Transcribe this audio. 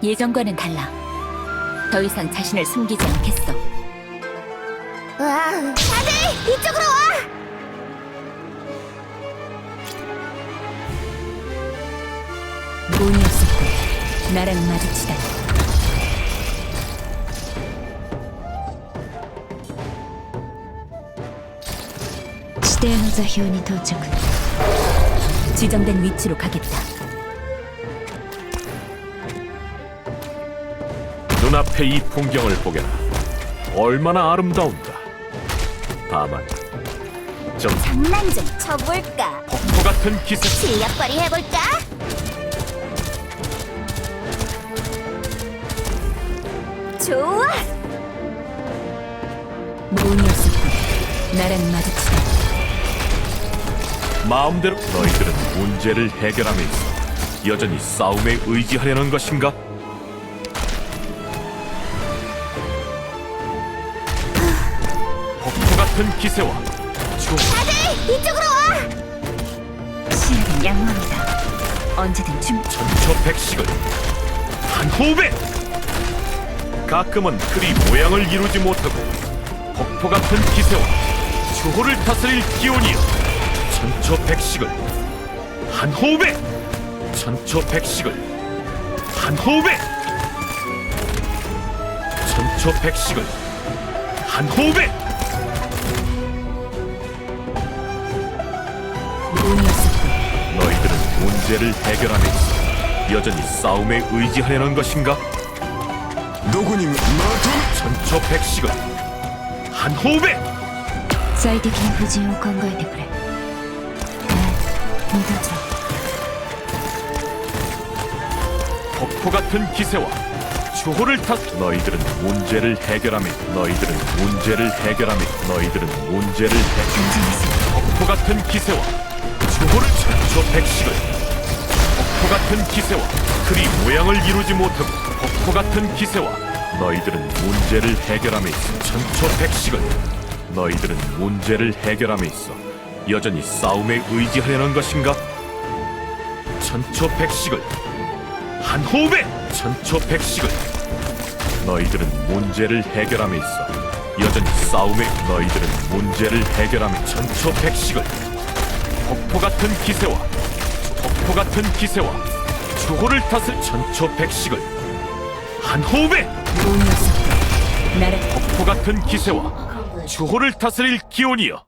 예전과는 달라. 더 이상 자신을 숨기지 않겠어. 와, 다들 이쪽으로 와! 운이 없었고 나랑 마주치다니. 지대의 노자희원이 도착. 지정된 위치로 가겠다. 눈앞의 이 풍경을 보게라. 얼마나 아름다운가. 다만 좀 장난 좀 쳐볼까? 폭포 같은 기세. 실력 발휘해볼까? 좋아! 운이 없었고 나랑 마주치다니. 마음대로. 너희들은 문제를 해결함에 있어 여전히 싸움에 의지하려는 것인가? 폭포 같은 기세와 다들 이쪽으로 와! 시야는 양호합니다. 언제든 천초백식을 한 호흡에. 가끔은 그리 모양을 이루지 못하고 폭포 같은 기세와 주호를 다스릴 기온이여. 천초백식을 한 호흡에. 천초백식을 한 호흡에. 천초백식을 한 호흡에. 운이 없었고 너희들은 문제를 해결함에 있어 여전히 싸움에 의지하려는 것인가? どこに待た 천초백식을 한 호흡에. 最適な布陣を考えてくれ。二度と 폭포 같은 기세와 주호를 탓. 너희들은 문제를 해결함에. 너희들은 문제를 해결함에. 너희들은 문제를 전쟁에서 폭포 같은 기세와 주호를 천초백식을. 폭포 같은 기세와 그리 모양을 이루지 못하고 폭포 같은 기세와. 너희들은 문제를 해결함에 있어 천초백식을. 너희들은 문제를 해결함에 있어 여전히 싸움에 의지하려는 것인가? 천초백식을 한 호흡에. 천초백식을. 너희들은 문제를 해결함에 있어 여전히 싸움에. 너희들은 문제를 해결함에. 천초백식을. 폭포 같은 기세와 폭포 같은 기세와 주호를 탓을. 천초백식을 한 호흡에. 운이 없었고 나랑 폭포 같은 기세와 주호를 다스릴 기온이여.